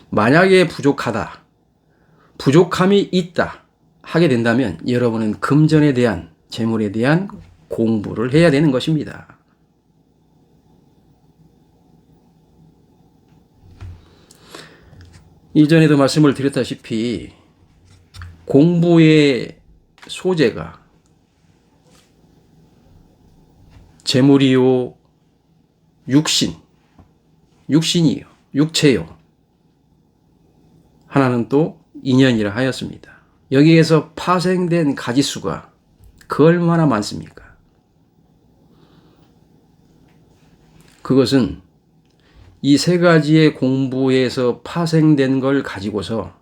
만약에 부족하다, 부족함이 있다 하게 된다면 여러분은 금전에 대한, 재물에 대한 공부를 해야 되는 것입니다. 이전에도 말씀을 드렸다시피 공부의 소재가 재물이요, 육신이요, 육체요, 하나는 또 인연이라 하였습니다. 여기에서 파생된 가지수가 그 얼마나 많습니까? 그것은 이 세 가지의 공부에서 파생된 걸 가지고서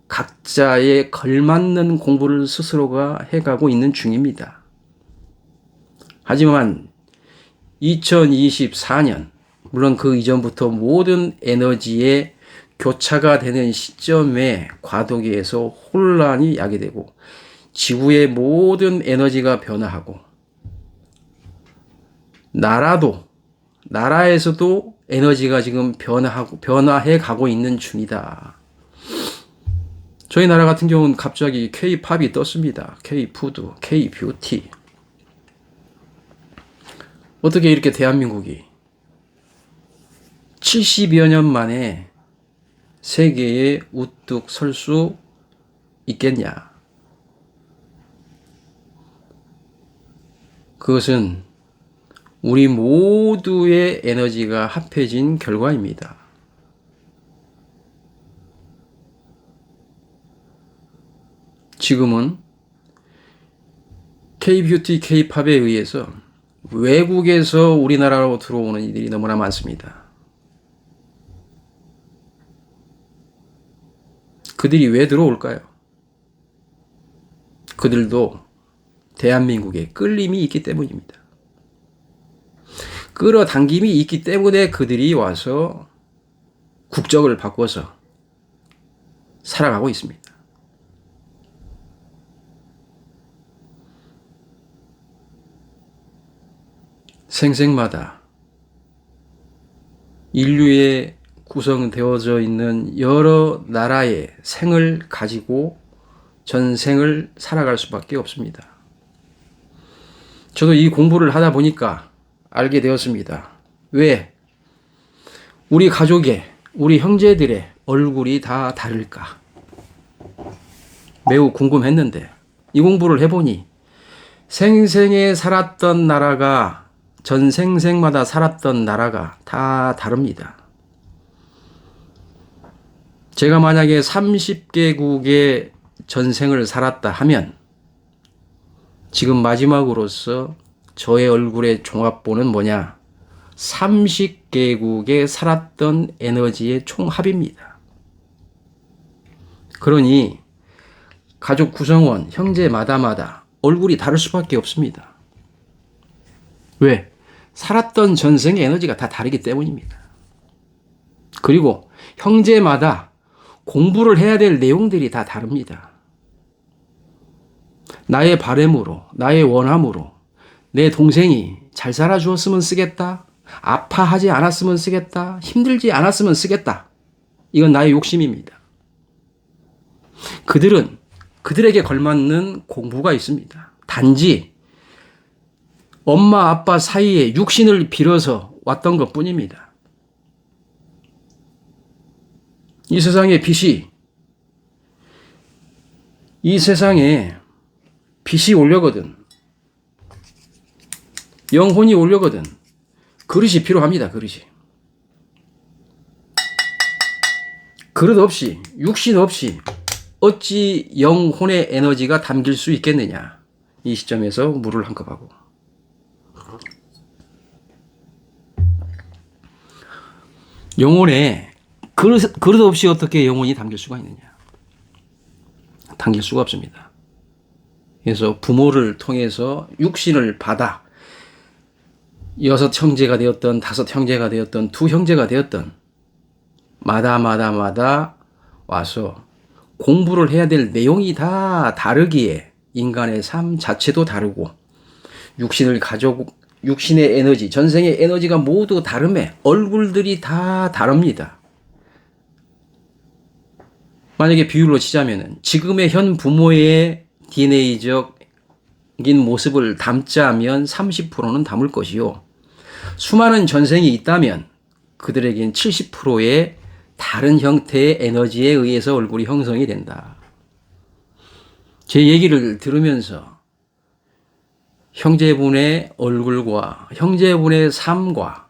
각자의 걸맞는 공부를 스스로가 해가고 있는 중입니다. 하지만 2024년, 물론 그 이전부터 모든 에너지의 교차가 되는 시점에 과도기에서 혼란이 야기되고 지구의 모든 에너지가 변화하고 나라에서도 에너지가 지금 변화해 가고 있는 중이다. 저희 나라 같은 경우는 갑자기 K-팝이 떴습니다. K-푸드, K-뷰티. 어떻게 이렇게 대한민국이 70여 년 만에 세계에 우뚝 설 수 있겠냐? 그것은 우리 모두의 에너지가 합해진 결과입니다. 지금은 K-뷰티, K-팝에 의해서 외국에서 우리나라로 들어오는 이들이 너무나 많습니다. 그들이 왜 들어올까요? 그들도 대한민국에 끌림이 있기 때문입니다. 끌어당김이 있기 때문에 그들이 와서 국적을 바꿔서 살아가고 있습니다. 생생마다 인류에 구성되어져 있는 여러 나라의 생을 가지고 전생을 살아갈 수밖에 없습니다. 저도 이 공부를 하다 보니까 알게 되었습니다. 왜 우리 가족의, 우리 형제들의 얼굴이 다 다를까? 매우 궁금했는데 이 공부를 해보니 생생에 살았던 나라가, 전생생마다 살았던 나라가 다 다릅니다. 제가 만약에 30개국의 전생을 살았다 하면 지금 마지막으로서 저의 얼굴의 종합본은 뭐냐? 30개국에 살았던 에너지의 총합입니다. 그러니 가족 구성원, 형제마다마다 얼굴이 다를 수밖에 없습니다. 왜? 살았던 전생의 에너지가 다 다르기 때문입니다. 그리고 형제마다 공부를 해야 될 내용들이 다 다릅니다. 나의 바람으로, 나의 원함으로 내 동생이 잘 살아주었으면 쓰겠다. 아파하지 않았으면 쓰겠다. 힘들지 않았으면 쓰겠다. 이건 나의 욕심입니다. 그들에게 걸맞는 공부가 있습니다. 단지 엄마 아빠 사이에 육신을 빌어서 왔던 것 뿐입니다. 이 세상에 빛이 오려거든, 영혼이 오려거든 그릇이 필요합니다. 그릇 없이, 육신 없이 어찌 영혼의 에너지가 담길 수 있겠느냐. 이 시점에서 물을 한 컵 하고, 영혼에 그릇 없이 어떻게 영혼이 담길 수가 있느냐. 담길 수가 없습니다. 그래서 부모를 통해서 육신을 받아 6 형제가 되었던 5 형제가 되었던 2 형제가 되었던 마다 와서 공부를 해야 될 내용이 다 다르기에 인간의 삶 자체도 다르고 육신의 에너지, 전생의 에너지가 모두 다름에 얼굴들이 다 다릅니다. 만약에 비율로 치자면은 지금의 현 부모의 DNA적인 모습을 담자면 30%는 담을 것이요. 수많은 전생이 있다면 그들에겐 70%의 다른 형태의 에너지에 의해서 얼굴이 형성이 된다. 제 얘기를 들으면서 형제분의 얼굴과 형제분의 삶과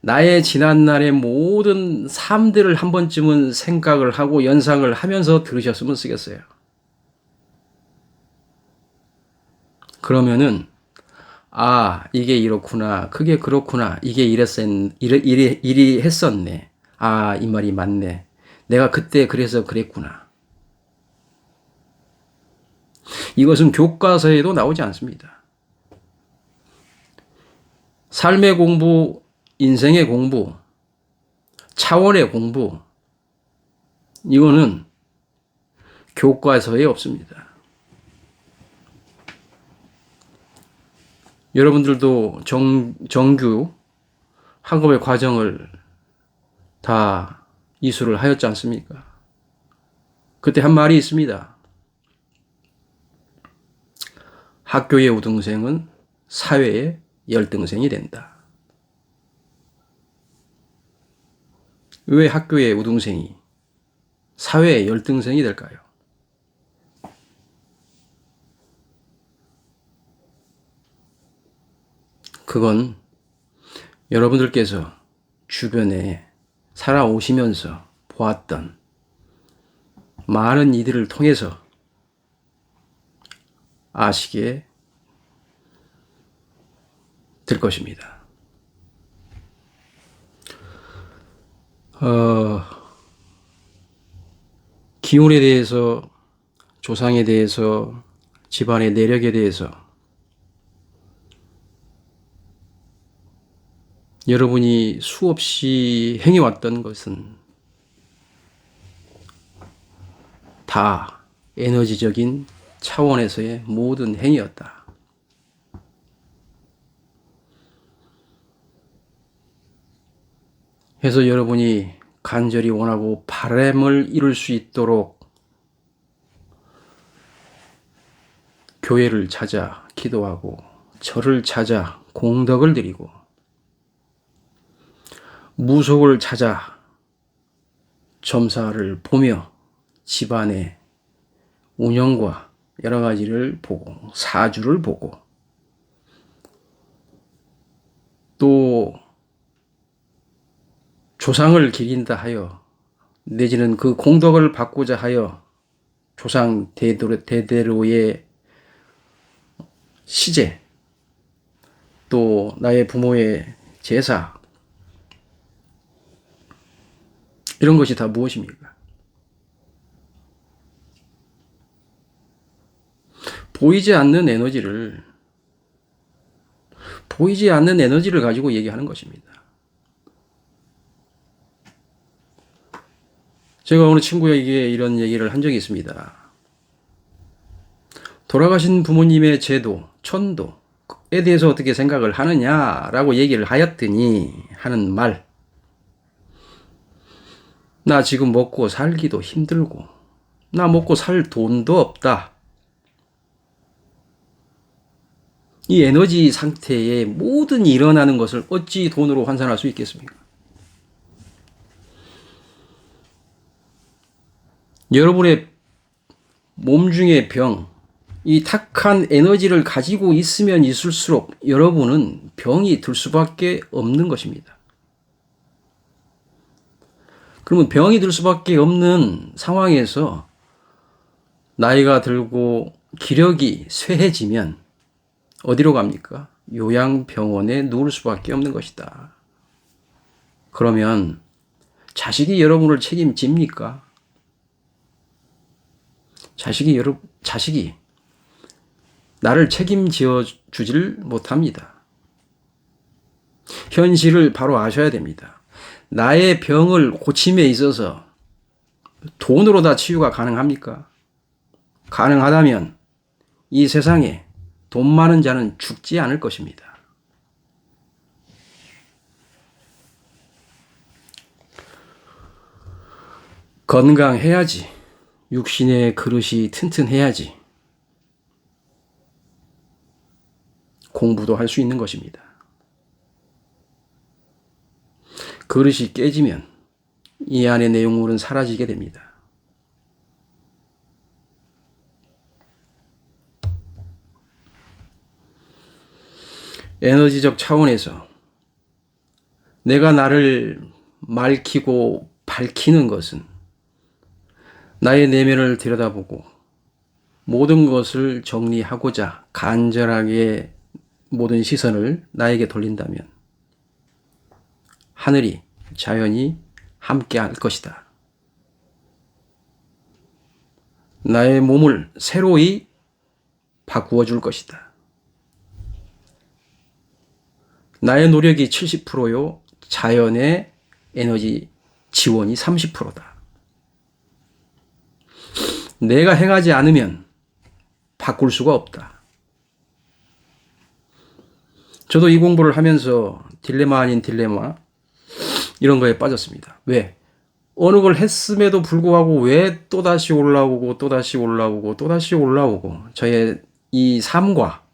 나의 지난날의 모든 삶들을 한 번쯤은 생각을 하고 연상을 하면서 들으셨으면 쓰겠어요. 그러면은 아, 이게 이렇구나. 그게 그렇구나. 이게 이리 했었네. 아, 이 말이 맞네. 내가 그때 그래서 그랬구나. 이것은 교과서에도 나오지 않습니다. 삶의 공부, 인생의 공부, 차원의 공부, 이거는 교과서에 없습니다. 여러분들도 정규 학업의 과정을 다 이수를 하였지 않습니까? 그때 한 말이 있습니다. 학교의 우등생은 사회의 열등생이 된다. 왜 학교의 우등생이 사회의 열등생이 될까요? 그건 여러분들께서 주변에 살아오시면서 보았던 많은 이들을 통해서 아시게 될 것입니다. 기운에 대해서, 조상에 대해서, 집안의 내력에 대해서 여러분이 수없이 행해왔던 것은 다 에너지적인 차원에서의 모든 행위였다. 그래서 여러분이 간절히 원하고 바람을 이룰 수 있도록 교회를 찾아 기도하고 절을 찾아 공덕을 드리고 무속을 찾아 점사를 보며 집안의 운영과 여러 가지를 보고 사주를 보고 또 조상을 기린다 하여 내지는 그 공덕을 받고자 하여 조상 대대로의 시제 또 나의 부모의 제사 이런 것이 다 무엇입니까? 보이지 않는 에너지를 가지고 얘기하는 것입니다. 제가 어느 친구에게 이런 얘기를 한 적이 있습니다. 돌아가신 부모님의 제도, 천도에 대해서 어떻게 생각을 하느냐라고 얘기를 하였더니 하는 말, 나 지금 먹고 살기도 힘들고 나 먹고 살 돈도 없다. 이 에너지 상태에 모든 일어나는 것을 어찌 돈으로 환산할 수 있겠습니까? 여러분의 몸 중의 병, 이 탁한 에너지를 가지고 있으면 있을수록 여러분은 병이 들 수밖에 없는 것입니다. 그러면 병이 들 수밖에 없는 상황에서 나이가 들고 기력이 쇠해지면 어디로 갑니까? 요양병원에 누울 수밖에 없는 것이다. 그러면 자식이 여러분을 책임집니까? 자식이 나를 책임지어 주질 못합니다. 현실을 바로 아셔야 됩니다. 나의 병을 고침에 있어서 돈으로 다 치유가 가능합니까? 가능하다면 이 세상에 돈 많은 자는 죽지 않을 것입니다. 건강해야지 육신의 그릇이 튼튼해야지 공부도 할 수 있는 것입니다. 그릇이 깨지면 이 안의 내용물은 사라지게 됩니다. 에너지적 차원에서 내가 나를 맑히고 밝히는 것은 나의 내면을 들여다보고 모든 것을 정리하고자 간절하게 모든 시선을 나에게 돌린다면 하늘이, 자연이 함께 할 것이다. 나의 몸을 새로이 바꾸어 줄 것이다. 나의 노력이 70%요, 자연의 에너지 지원이 30%다. 내가 행하지 않으면 바꿀 수가 없다. 저도 이 공부를 하면서 딜레마 아닌 딜레마 이런 거에 빠졌습니다. 왜? 어느 걸 했음에도 불구하고 왜 또다시 올라오고 또다시 올라오고 또다시 올라오고 저의 이 삶과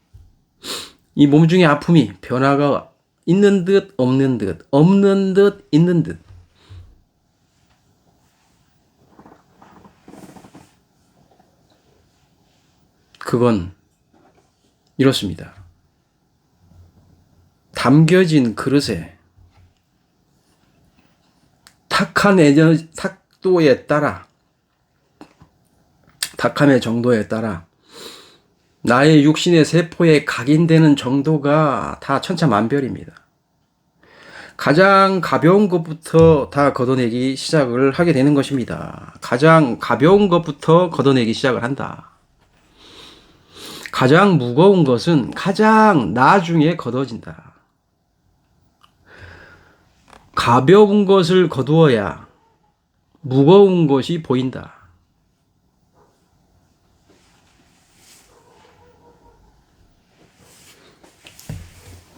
이 몸 중의 아픔이 변화가 있는 듯 없는 듯 없는 듯 있는 듯 그건 이렇습니다. 담겨진 그릇에 탁한 에너지, 탁도에 따라 탁함의 정도에 따라 나의 육신의 세포에 각인되는 정도가 다 천차만별입니다. 가장 가벼운 것부터 다 걷어내기 시작을 하게 되는 것입니다. 가장 가벼운 것부터 걷어내기 시작을 한다. 가장 무거운 것은 가장 나중에 걷어진다. 가벼운 것을 거두어야 무거운 것이 보인다.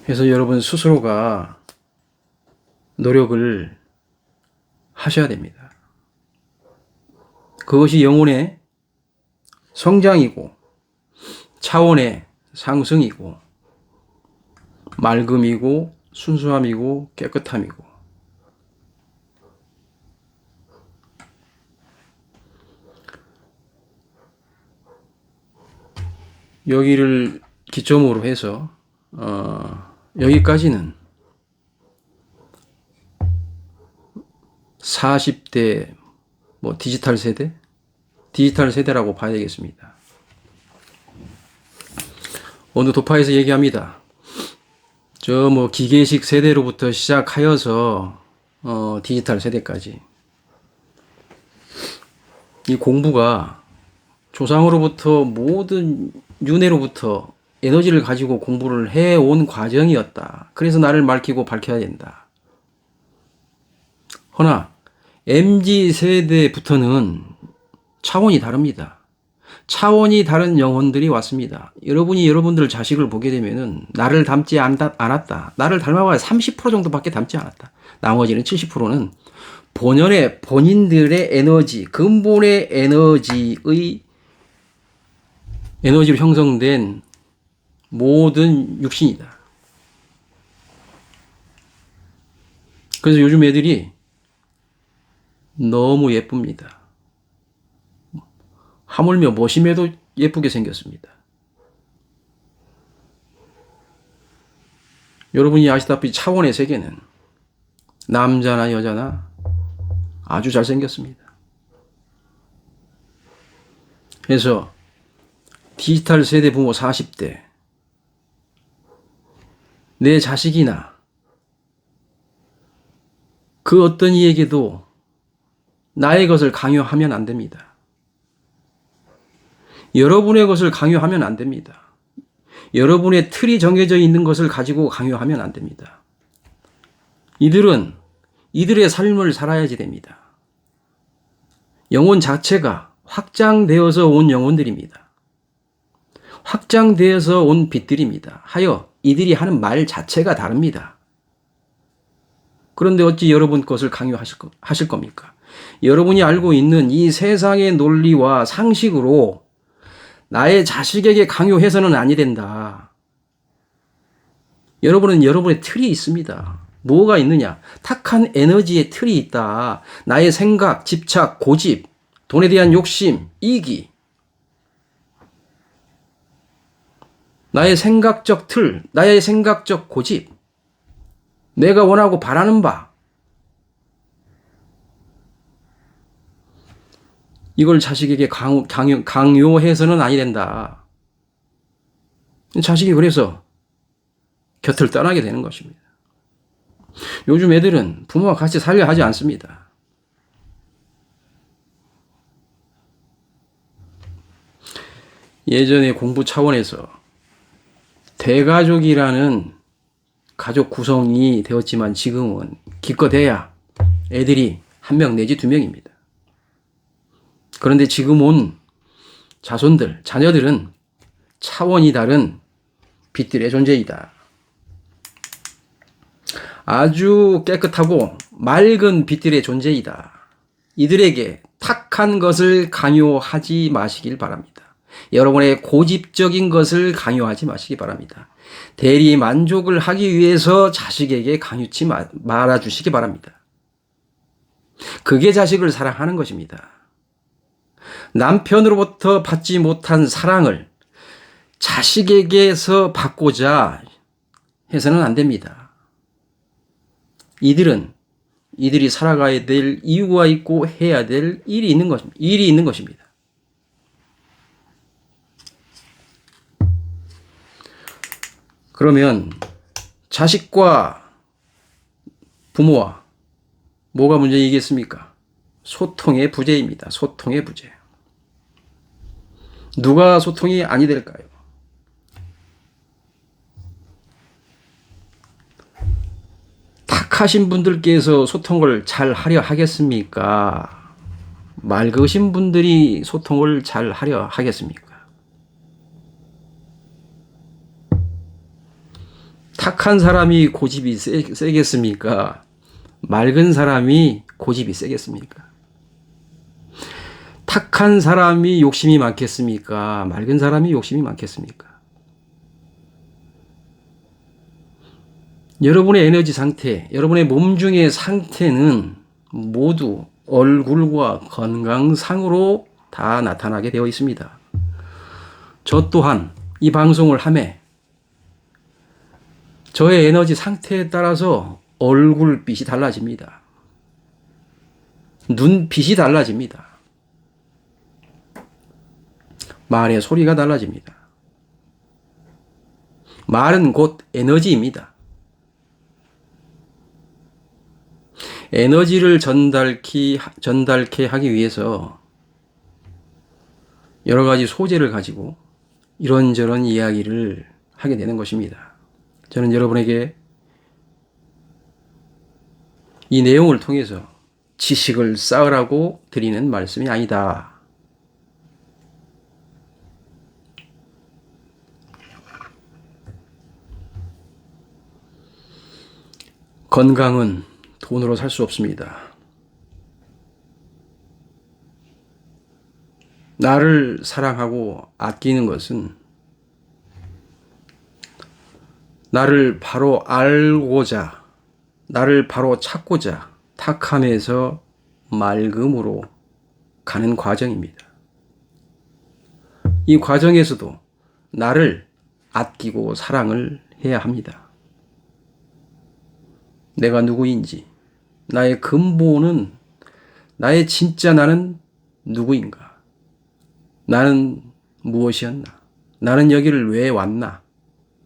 그래서 여러분 스스로가 노력을 하셔야 됩니다. 그것이 영혼의 성장이고 차원의 상승이고 맑음이고 순수함이고 깨끗함이고 여기를 기점으로 해서 여기까지는 40대 디지털 세대라고 봐야 되겠습니다. 오늘 도파에서 얘기합니다. 기계식 세대로부터 시작하여서 디지털 세대까지 이 공부가 조상으로부터 모든 윤회로부터 에너지를 가지고 공부를 해온 과정이었다. 그래서 나를 밝히고 밝혀야 된다. 허나 MZ세대부터는 차원이 다릅니다. 차원이 다른 영혼들이 왔습니다. 여러분이 여러분들 자식을 보게 되면은 나를 닮지 않았다. 나를 닮아봐야 30% 정도밖에 닮지 않았다. 나머지는 70%는 본인들의 에너지, 근본의 에너지로 형성된 모든 육신이다. 그래서 요즘 애들이 너무 예쁩니다. 하물며 머심해도 예쁘게 생겼습니다. 여러분이 아시다시피 차원의 세계는 남자나 여자나 아주 잘생겼습니다. 그래서 디지털 세대 부모 40대 내 자식이나 그 어떤 이에게도 나의 것을 강요하면 안 됩니다. 여러분의 것을 강요하면 안 됩니다. 여러분의 틀이 정해져 있는 것을 가지고 강요하면 안 됩니다. 이들은 이들의 삶을 살아야지 됩니다. 영혼 자체가 확장되어서 온 영혼들입니다. 확장되어서 온 빛들입니다. 하여 이들이 하는 말 자체가 다릅니다. 그런데 어찌 여러분 것을 강요하실 겁니까? 여러분이 알고 있는 이 세상의 논리와 상식으로 나의 자식에게 강요해서는 아니 된다. 여러분은 여러분의 틀이 있습니다. 뭐가 있느냐? 탁한 에너지의 틀이 있다. 나의 생각, 집착, 고집, 돈에 대한 욕심, 이기. 나의 생각적 틀, 나의 생각적 고집, 내가 원하고 바라는 바. 이걸 자식에게 강요해서는 아니 된다. 자식이 그래서 곁을 떠나게 되는 것입니다. 요즘 애들은 부모와 같이 살려 하지 않습니다. 예전에 공부 차원에서 대가족이라는 가족 구성이 되었지만 지금은 기껏해야 애들이 1명 내지 2명입니다. 그런데 지금 온 자손들, 자녀들은 차원이 다른 빛들의 존재이다. 아주 깨끗하고 맑은 빛들의 존재이다. 이들에게 탁한 것을 강요하지 마시길 바랍니다. 여러분의 고집적인 것을 강요하지 마시기 바랍니다. 대리 만족을 하기 위해서 자식에게 강요치 말아주시기 바랍니다. 그게 자식을 사랑하는 것입니다. 남편으로부터 받지 못한 사랑을 자식에게서 받고자 해서는 안 됩니다. 이들이 살아가야 될 이유가 있고 해야 될 일이 있는 것입니다. 그러면 자식과 부모와 뭐가 문제이겠습니까? 소통의 부재입니다. 소통의 부재. 누가 소통이 아니 될까요? 탁하신 분들께서 소통을 잘 하려 하겠습니까? 맑으신 분들이 소통을 잘 하려 하겠습니까? 탁한 사람이 고집이 세겠습니까? 맑은 사람이 고집이 세겠습니까? 탁한 사람이 욕심이 많겠습니까? 맑은 사람이 욕심이 많겠습니까? 여러분의 에너지 상태, 여러분의 몸 중의 상태는 모두 얼굴과 건강상으로 다 나타나게 되어 있습니다. 저 또한 이 방송을 하며 저의 에너지 상태에 따라서 얼굴빛이 달라집니다. 눈빛이 달라집니다. 말의 소리가 달라집니다. 말은 곧 에너지입니다. 에너지를 전달케 하기 위해서 여러 가지 소재를 가지고 이런저런 이야기를 하게 되는 것입니다. 저는 여러분에게 이 내용을 통해서 지식을 쌓으라고 드리는 말씀이 아니다. 건강은 돈으로 살 수 없습니다. 나를 사랑하고 아끼는 것은 나를 바로 알고자, 나를 바로 찾고자 탁함에서 맑음으로 가는 과정입니다. 이 과정에서도 나를 아끼고 사랑을 해야 합니다. 내가 누구인지, 나의 근본은, 나의 진짜 나는 누구인가? 나는 무엇이었나? 나는 여기를 왜 왔나?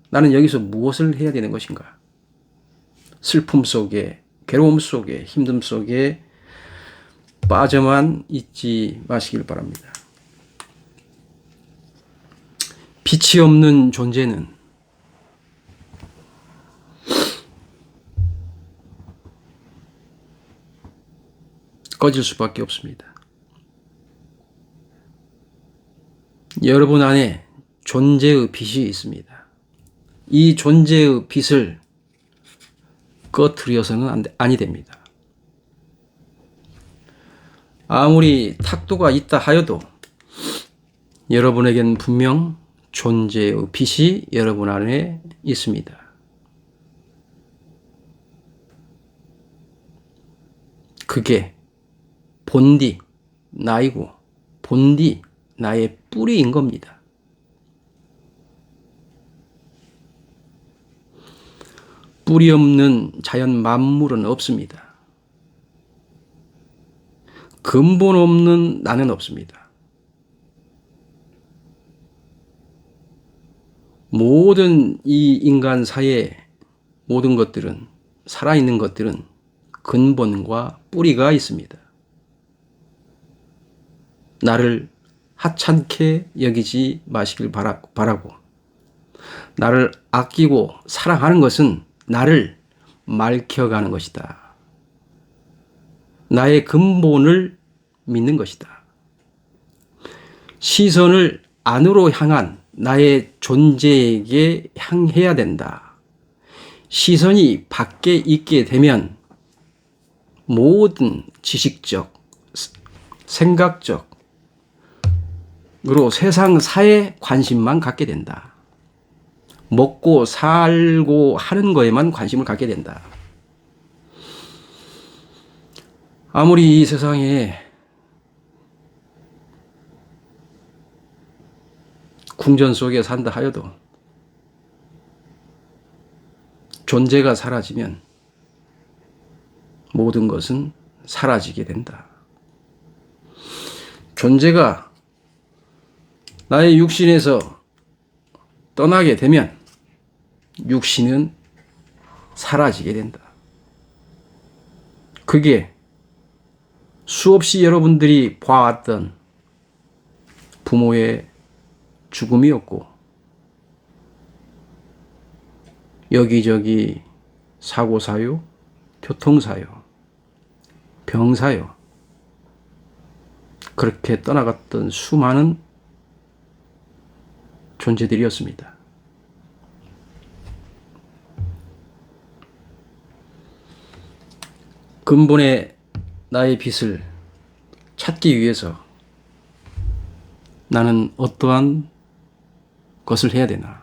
나는 여기서 무엇을 해야 되는 것인가? 슬픔 속에, 괴로움 속에, 힘듦 속에 빠져만 있지 마시길 바랍니다. 빛이 없는 존재는 꺼질 수밖에 없습니다. 여러분 안에 존재의 빛이 있습니다. 이 존재의 빛을 꺼트려서는 아니 됩니다. 아무리 탁도가 있다 하여도 여러분에겐 분명 존재의 빛이 여러분 안에 있습니다. 그게 본디 나이고 본디 나의 뿌리인 겁니다. 뿌리 없는 자연 만물은 없습니다. 근본 없는 나는 없습니다. 모든 이 인간사의 모든 것들은, 살아있는 것들은 근본과 뿌리가 있습니다. 나를 하찮게 여기지 마시길 바라고, 나를 아끼고 사랑하는 것은 나를 맑혀가는 것이다. 나의 근본을 믿는 것이다. 시선을 안으로 향한 나의 존재에게 향해야 된다. 시선이 밖에 있게 되면 모든 지식적, 생각적으로 세상 사에 관심만 갖게 된다. 먹고 살고 하는 거에만 관심을 갖게 된다. 아무리 이 세상에 궁전 속에 산다 하여도 존재가 사라지면 모든 것은 사라지게 된다. 존재가 나의 육신에서 떠나게 되면 육신은 사라지게 된다. 그게 수없이 여러분들이 봐왔던 부모의 죽음이었고, 여기저기 사고사요, 교통사요, 병사요, 그렇게 떠나갔던 수많은 존재들이었습니다. 근본의 나의 빛을 찾기 위해서 나는 어떠한 것을 해야 되나?